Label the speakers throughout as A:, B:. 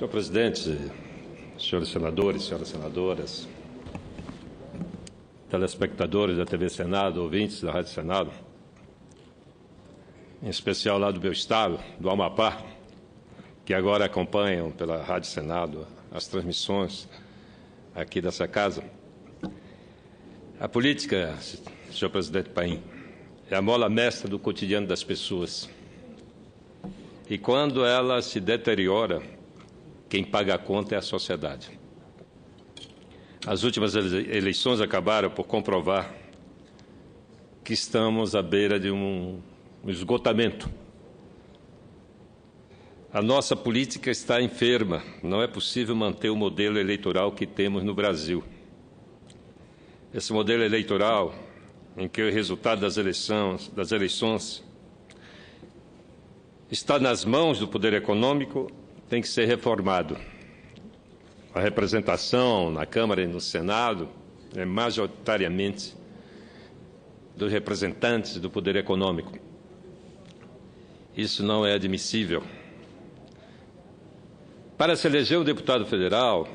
A: Senhor presidente, senhores senadores, senhoras senadoras, telespectadores da TV Senado, ouvintes da Rádio Senado, em especial lá do meu estado, do Amapá, que agora acompanham pela Rádio Senado as transmissões aqui dessa casa. A política, senhor presidente Paim, é a mola mestra do cotidiano das pessoas. E quando ela se deteriora, quem paga a conta é a sociedade. As últimas eleições acabaram por comprovar que estamos à beira de um esgotamento. A nossa política está enferma. Não é possível manter o modelo eleitoral que temos no Brasil. Esse modelo eleitoral, em que o resultado das eleições está nas mãos do poder econômico, tem que ser reformado. A representação na Câmara e no Senado é majoritariamente dos representantes do poder econômico. Isso não é admissível. Para se eleger um deputado federal,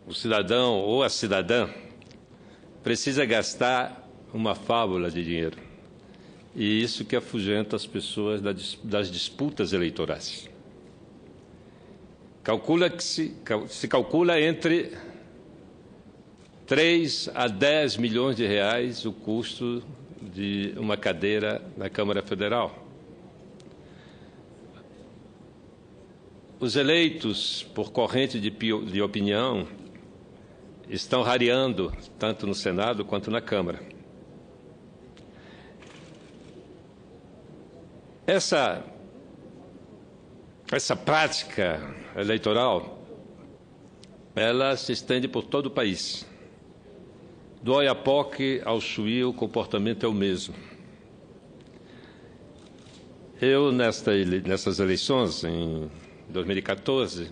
A: o cidadão ou a cidadã precisa gastar uma fábula de dinheiro. E isso que afugenta as pessoas das disputas eleitorais. Se calcula entre 3 a 10 milhões de reais o custo de uma cadeira na Câmara Federal. Os eleitos por corrente de opinião estão rareando tanto no Senado quanto na Câmara. Essa prática eleitoral, ela se estende por todo o país. Do Oiapoque ao Chuí, o comportamento é o mesmo. Eu, nessas eleições, em 2014,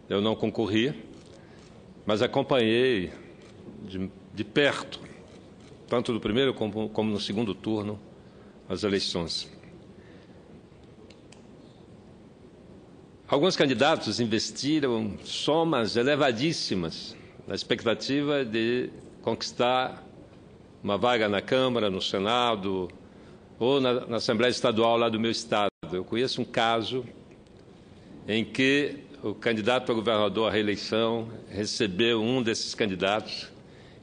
A: eu não concorri, mas acompanhei de perto, tanto no primeiro como no segundo turno, as eleições. Alguns candidatos investiram somas elevadíssimas na expectativa de conquistar uma vaga na Câmara, no Senado ou na Assembleia Estadual lá do meu estado. Eu conheço um caso em que o candidato a governador à reeleição recebeu um desses candidatos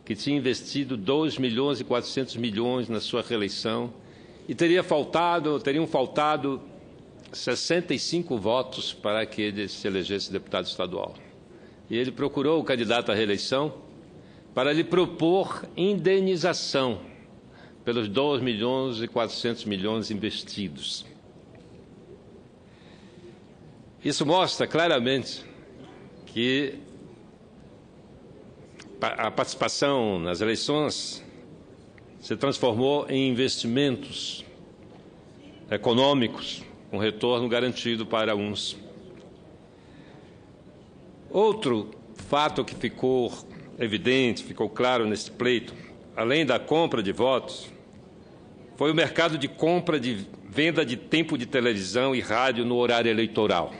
A: que tinha investido 2 milhões e 400 milhões na sua reeleição e teriam faltado 65 votos para que ele se elegesse deputado estadual. E ele procurou o candidato à reeleição para lhe propor indenização pelos 2 milhões e 400 milhões investidos. Isso mostra claramente que a participação nas eleições se transformou em investimentos econômicos, com retorno garantido para uns. Outro fato que ficou evidente, ficou claro nesse pleito, além da compra de votos, foi o mercado de compra de venda de tempo de televisão e rádio no horário eleitoral.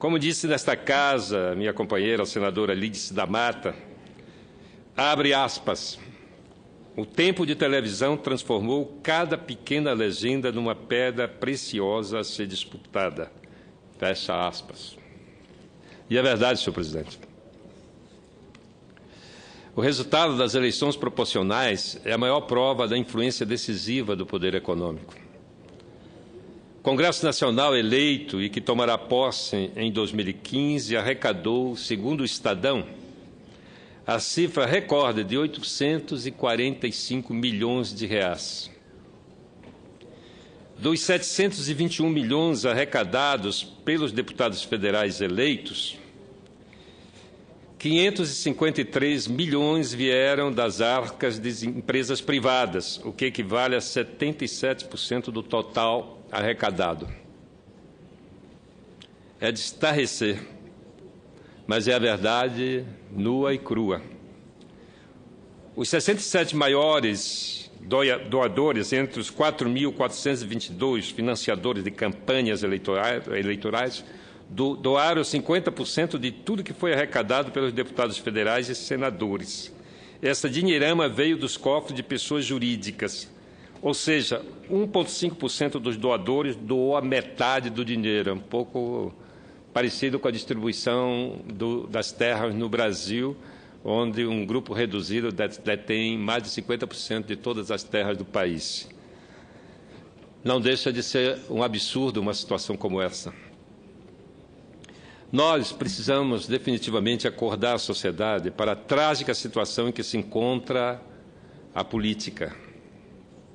A: Como disse nesta casa minha companheira, a senadora Lídice da Mata, abre aspas, o tempo de televisão transformou cada pequena legenda numa pedra preciosa a ser disputada. Fecha aspas. E é verdade, senhor presidente. O resultado das eleições proporcionais é a maior prova da influência decisiva do poder econômico. O Congresso Nacional eleito e que tomará posse em 2015 arrecadou, segundo o Estadão, a cifra recorde de 845 milhões de reais. Dos 721 milhões arrecadados pelos deputados federais eleitos, 553 milhões vieram das arcas de empresas privadas, o que equivale a 77% do total arrecadado. É de estarrecer, mas é a verdade nua e crua. Os 67 maiores doadores, entre os 4.422 financiadores de campanhas eleitorais, doaram 50% de tudo que foi arrecadado pelos deputados federais e senadores. Essa dinheirama veio dos cofres de pessoas jurídicas, ou seja, 1,5% dos doadores doou a metade do dinheiro, um pouco parecido com a distribuição das terras no Brasil, onde um grupo reduzido detém mais de 50% de todas as terras do país. Não deixa de ser um absurdo uma situação como essa. Nós precisamos definitivamente acordar a sociedade para a trágica situação em que se encontra a política.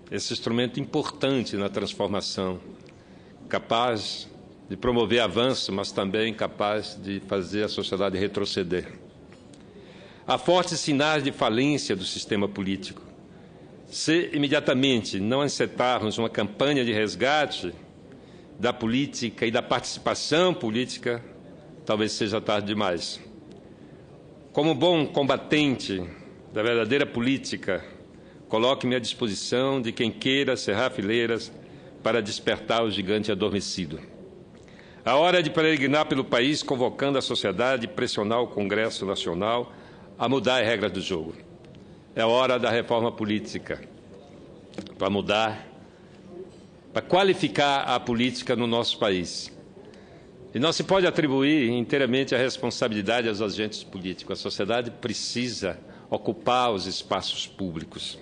A: Esse instrumento importante na transformação, capaz de promover avanço, mas também capaz de fazer a sociedade retroceder. Há fortes sinais de falência do sistema político. Se imediatamente não encetarmos uma campanha de resgate da política e da participação política, talvez seja tarde demais. Como bom combatente da verdadeira política, coloque-me à disposição de quem queira cerrar fileiras para despertar o gigante adormecido. A hora de peregrinar pelo país, convocando a sociedade e pressionar o Congresso Nacional a mudar as regras do jogo. É hora da reforma política, para mudar, para qualificar a política no nosso país. E não se pode atribuir inteiramente a responsabilidade aos agentes políticos. A sociedade precisa ocupar os espaços públicos.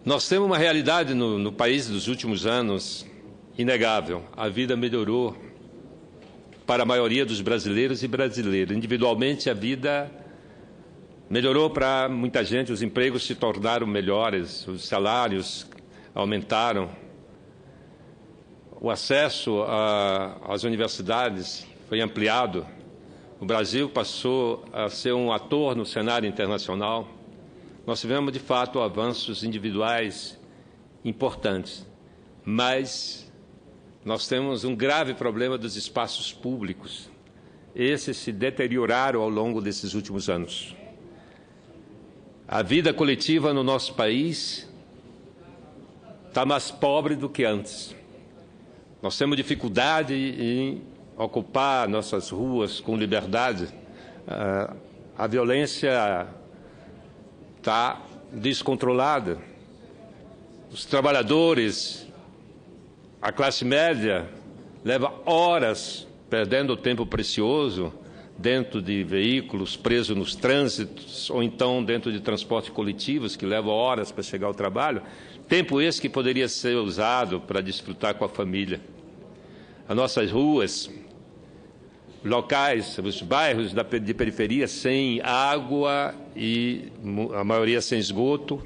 A: Nós temos uma realidade no país dos últimos anos inegável. A vida melhorou para a maioria dos brasileiros e brasileiras. Individualmente, a vida melhorou para muita gente, os empregos se tornaram melhores, os salários aumentaram, o acesso às universidades foi ampliado, o Brasil passou a ser um ator no cenário internacional. Nós tivemos, de fato, avanços individuais importantes, mas nós temos um grave problema dos espaços públicos. Esses se deterioraram ao longo desses últimos anos. A vida coletiva no nosso país está mais pobre do que antes. Nós temos dificuldade em ocupar nossas ruas com liberdade. A violência está descontrolada. Os trabalhadores, a classe média, leva horas perdendo tempo precioso dentro de veículos, presos nos trânsitos, ou então dentro de transportes coletivos, que levam horas para chegar ao trabalho. Tempo esse que poderia ser usado para desfrutar com a família. As nossas ruas, locais, os bairros de periferia sem água e a maioria sem esgoto,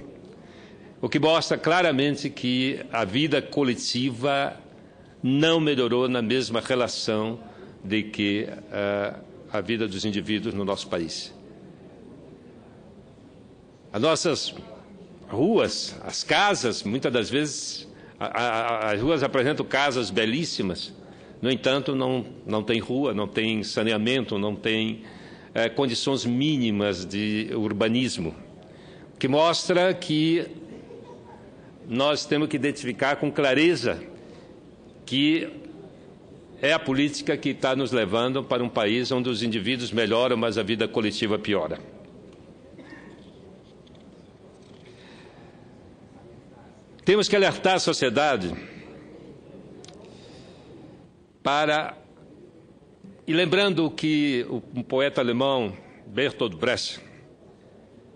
A: o que mostra claramente que a vida coletiva não melhorou na mesma relação de que a vida dos indivíduos no nosso país. As nossas ruas, as casas, muitas das vezes, as ruas apresentam casas belíssimas, no entanto, não tem rua, não tem saneamento, não tem condições mínimas de urbanismo, que mostra que nós temos que identificar com clareza que é a política que está nos levando para um país onde os indivíduos melhoram, mas a vida coletiva piora. Temos que alertar a sociedade e lembrando que um poeta alemão, Bertolt Brecht,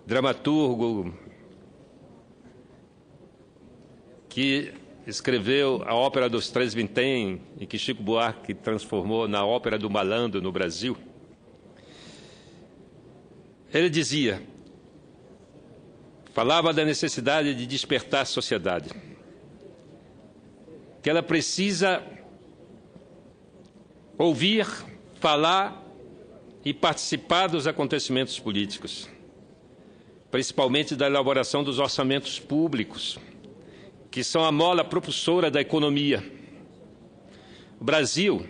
A: dramaturgo, que escreveu a Ópera dos Três Vinténs, e que Chico Buarque transformou na Ópera do Malandro no Brasil, ele dizia, falava da necessidade de despertar a sociedade, que ela precisa ouvir, falar e participar dos acontecimentos políticos, principalmente da elaboração dos orçamentos públicos, que são a mola propulsora da economia. O Brasil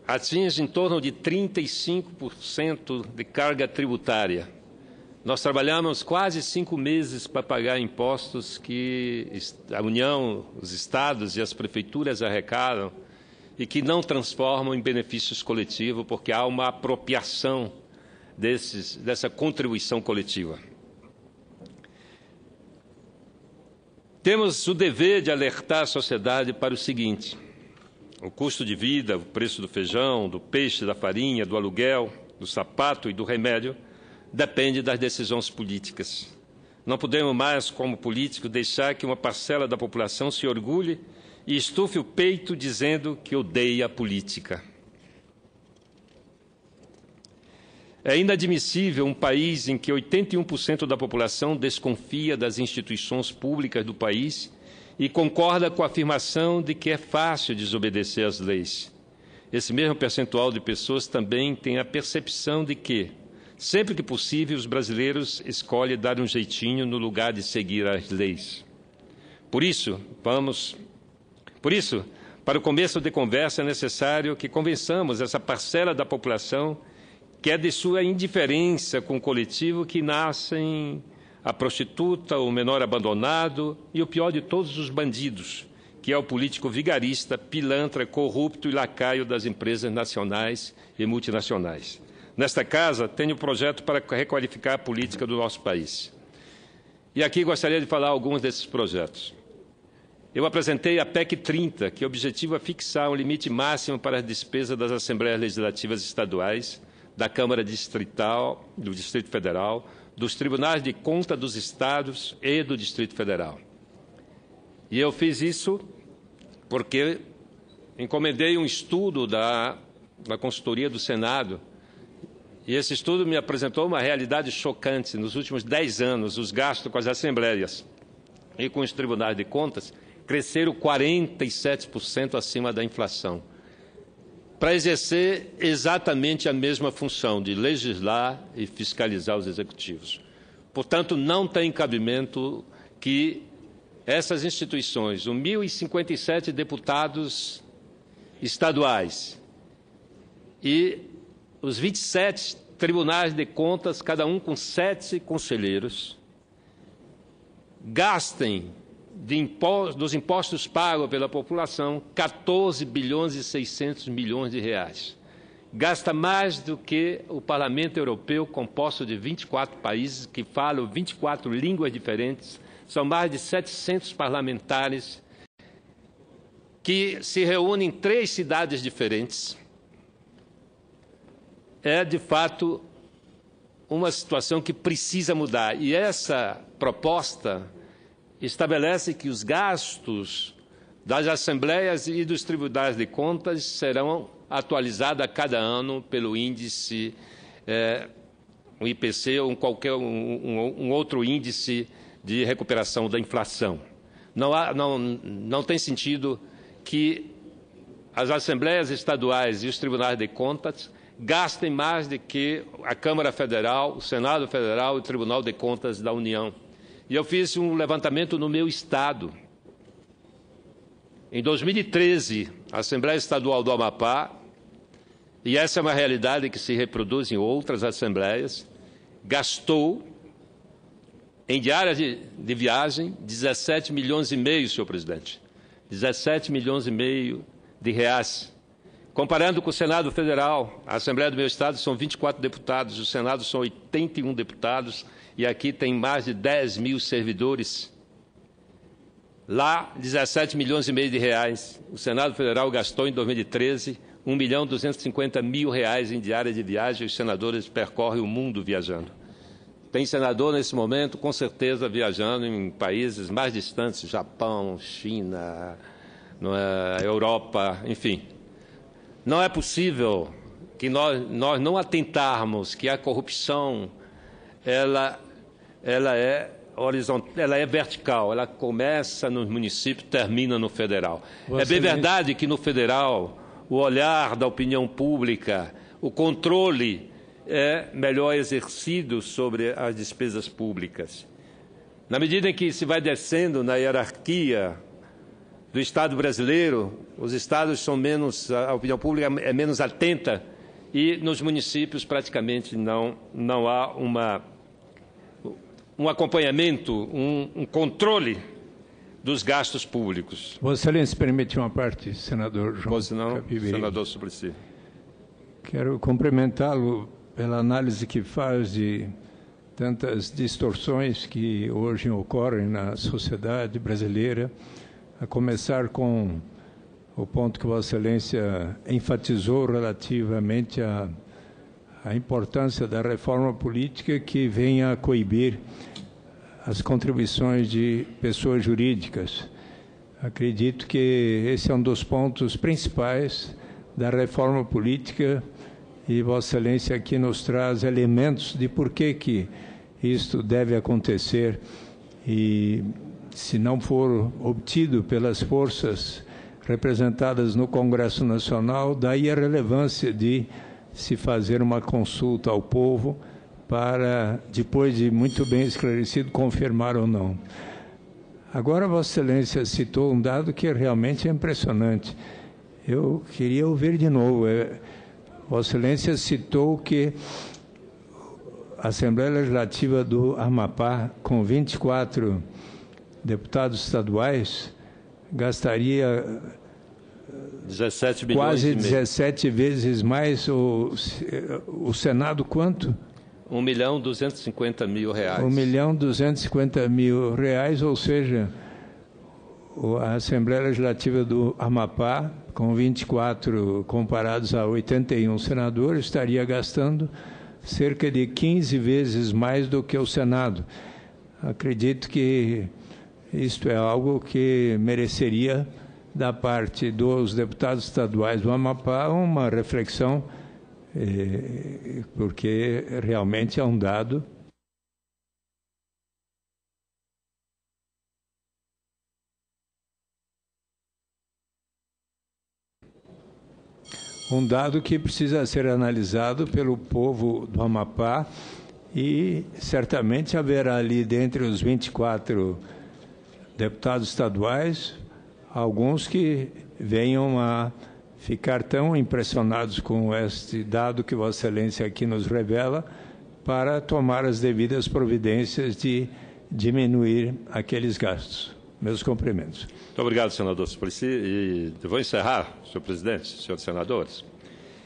A: atinge em torno de 35% de carga tributária, Nós trabalhamos quase 5 meses para pagar impostos que a União, os estados e as prefeituras arrecadam e que não transformam em benefícios coletivos, porque há uma apropriação dessa contribuição coletiva. Temos o dever de alertar a sociedade para o seguinte: o custo de vida, o preço do feijão, do peixe, da farinha, do aluguel, do sapato e do remédio depende das decisões políticas. Não podemos mais, como políticos, deixar que uma parcela da população se orgulhe e estufe o peito dizendo que odeia a política. É inadmissível um país em que 81% da população desconfia das instituições públicas do país e concorda com a afirmação de que é fácil desobedecer às leis. Esse mesmo percentual de pessoas também tem a percepção de que, sempre que possível, os brasileiros escolhem dar um jeitinho no lugar de seguir as leis. Por isso, para o começo de conversa, é necessário que convençamos essa parcela da população que é de sua indiferença com o coletivo que nascem a prostituta, o menor abandonado e o pior de todos os bandidos, que é o político vigarista, pilantra, corrupto e lacaio das empresas nacionais e multinacionais. Nesta casa, tenho um projeto para requalificar a política do nosso país. E aqui gostaria de falar alguns desses projetos. Eu apresentei a PEC 30, que objetiva fixar um limite máximo para as despesas das Assembleias Legislativas Estaduais, da Câmara Distrital, do Distrito Federal, dos Tribunais de Contas dos Estados e do Distrito Federal. E eu fiz isso porque encomendei um estudo da consultoria do Senado, e esse estudo me apresentou uma realidade chocante. Nos últimos 10 anos, os gastos com as assembleias e com os tribunais de contas cresceram 47% acima da inflação, para exercer exatamente a mesma função de legislar e fiscalizar os executivos. Portanto, não tem cabimento que essas instituições, os 1.057 deputados estaduais e os 27 tribunais de contas, cada um com 7 conselheiros, gastem dos impostos pagos pela população 14 bilhões e 600 milhões de reais. Gasta mais do que o Parlamento Europeu, composto de 24 países que falam 24 línguas diferentes. São mais de 700 parlamentares que se reúnem em 3 cidades diferentes. É, de fato, uma situação que precisa mudar. E essa proposta estabelece que os gastos das assembleias e dos tribunais de contas serão atualizados a cada ano pelo índice, o IPC ou qualquer um outro índice de recuperação da inflação. Não tem sentido que as assembleias estaduais e os tribunais de contas gastem mais do que a Câmara Federal, o Senado Federal e o Tribunal de Contas da União. E eu fiz um levantamento no meu estado. Em 2013, a Assembleia Estadual do Amapá, e essa é uma realidade que se reproduz em outras assembleias, gastou em diárias de viagem 17 milhões e meio, senhor presidente. 17 milhões e meio de reais. Comparando com o Senado Federal, a Assembleia do meu estado são 24 deputados, o Senado são 81 deputados, e aqui tem mais de 10 mil servidores. Lá, 17 milhões e meio de reais. O Senado Federal gastou em 2013 1.250.000 reais em diária de viagem. Os senadores percorrem o mundo viajando. Tem senador nesse momento, com certeza, viajando em países mais distantes, Japão, China, Europa, enfim. Não é possível que nós não atentarmos que a corrupção ela é horizontal, ela é vertical, ela começa nos municípios, termina no federal. É bem verdade que no federal o olhar da opinião pública, o controle é melhor exercido sobre as despesas públicas. Na medida em que se vai descendo na hierarquia do Estado brasileiro, os estados são menos, a opinião pública é menos atenta, e nos municípios praticamente não há um acompanhamento, um controle dos gastos públicos.
B: Vossa Excelência, permite uma parte, senador João
A: Capiberibe. Senador Suplicy.
B: Quero cumprimentá-lo pela análise que faz de tantas distorções que hoje ocorrem na sociedade brasileira, a começar com o ponto que Vossa Excelência enfatizou relativamente à importância da reforma política que venha a coibir as contribuições de pessoas jurídicas. Acredito que esse é um dos pontos principais da reforma política e Vossa Excelência aqui nos traz elementos de por que isto deve acontecer e, se não for obtido pelas forças representadas no Congresso Nacional, daí a relevância de se fazer uma consulta ao povo para, depois de muito bem esclarecido, confirmar ou não. Agora, Vossa Excelência citou um dado que realmente é impressionante. Eu queria ouvir de novo. Vossa Excelência citou que a Assembleia Legislativa do Amapá, com 24 deputados estaduais, gastaria
A: 17 bilhões
B: quase 17 vezes mais. O Senado, quanto?
A: R$1.250.000.
B: R$1.250.000, ou seja, a Assembleia Legislativa do Amapá, com 24 comparados a 81 senadores, estaria gastando cerca de 15 vezes mais do que o Senado. Acredito que isto é algo que mereceria, da parte dos deputados estaduais do Amapá, uma reflexão, porque realmente é um dado que precisa ser analisado pelo povo do Amapá e certamente haverá ali, dentre os 24 deputados estaduais, alguns que venham a ficar tão impressionados com este dado que Vossa Excelência aqui nos revela, para tomar as devidas providências de diminuir aqueles gastos. Meus cumprimentos.
A: Muito obrigado, senador Suplicy. E vou encerrar, senhor presidente, senhores senadores.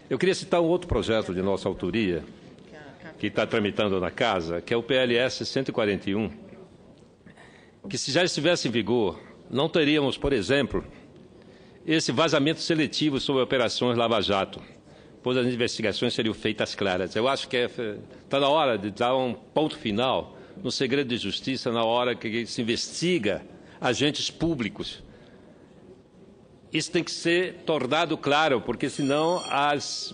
A: Eu queria citar um outro projeto de nossa autoria, que está tramitando na Casa, que é o PLS 141, que, se já estivesse em vigor, não teríamos, por exemplo, esse vazamento seletivo sobre operações Lava Jato, pois as investigações seriam feitas claras. Eu acho que está na hora de dar um ponto final no segredo de justiça, na hora que se investiga agentes públicos. Isso tem que ser tornado claro, porque senão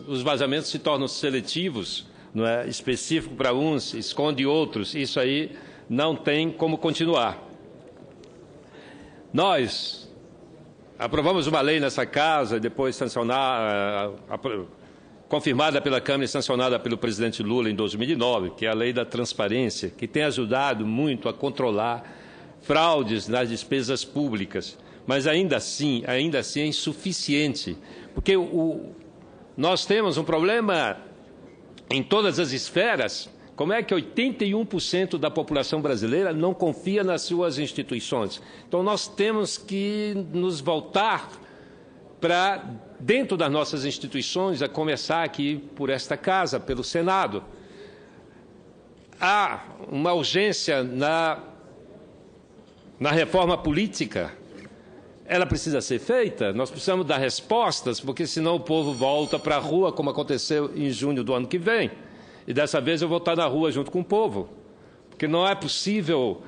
A: os vazamentos se tornam seletivos, não é? Específico para uns, esconde outros. Isso aí não tem como continuar. Nós aprovamos uma lei nessa Casa, depois confirmada pela Câmara e sancionada pelo presidente Lula em 2009, que é a Lei da Transparência, que tem ajudado muito a controlar fraudes nas despesas públicas. Mas ainda assim é insuficiente, porque nós temos um problema em todas as esferas. Como é que 81% da população brasileira não confia nas suas instituições? Então, nós temos que nos voltar para dentro das nossas instituições, a começar aqui por esta Casa, pelo Senado. Há uma urgência na reforma política. Ela precisa ser feita, nós precisamos dar respostas, porque senão o povo volta para a rua, como aconteceu em junho do ano que vem. E dessa vez eu vou estar na rua junto com o povo, porque não é possível,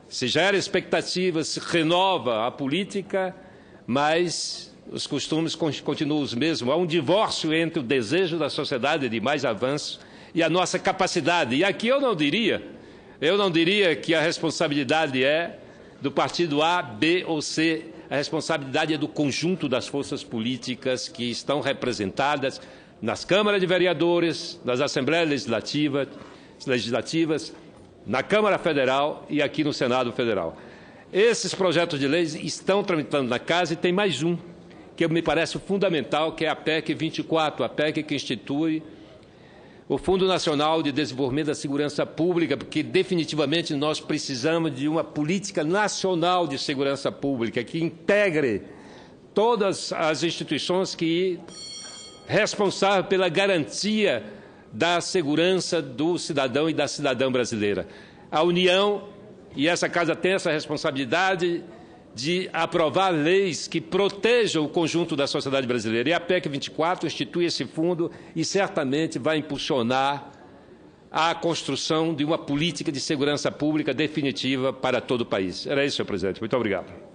A: se gera expectativas, se renova a política, mas os costumes continuam os mesmos. Há um divórcio entre o desejo da sociedade de mais avanço e a nossa capacidade. E aqui eu não diria que a responsabilidade é do partido A, B ou C. A responsabilidade é do conjunto das forças políticas que estão representadas nas câmaras de vereadores, nas assembleias legislativas, na Câmara Federal e aqui no Senado Federal. Esses projetos de leis estão tramitando na Casa e tem mais um, que me parece fundamental, que é a PEC 24, a PEC que institui o Fundo Nacional de Desenvolvimento da Segurança Pública, porque definitivamente nós precisamos de uma política nacional de segurança pública que integre todas as instituições que responsáveis pela garantia da segurança do cidadão e da cidadã brasileira. A União, e essa Casa tem essa responsabilidade de aprovar leis que protejam o conjunto da sociedade brasileira. E a PEC 24 institui esse fundo e certamente vai impulsionar a construção de uma política de segurança pública definitiva para todo o país. Era isso, senhor presidente. Muito obrigado.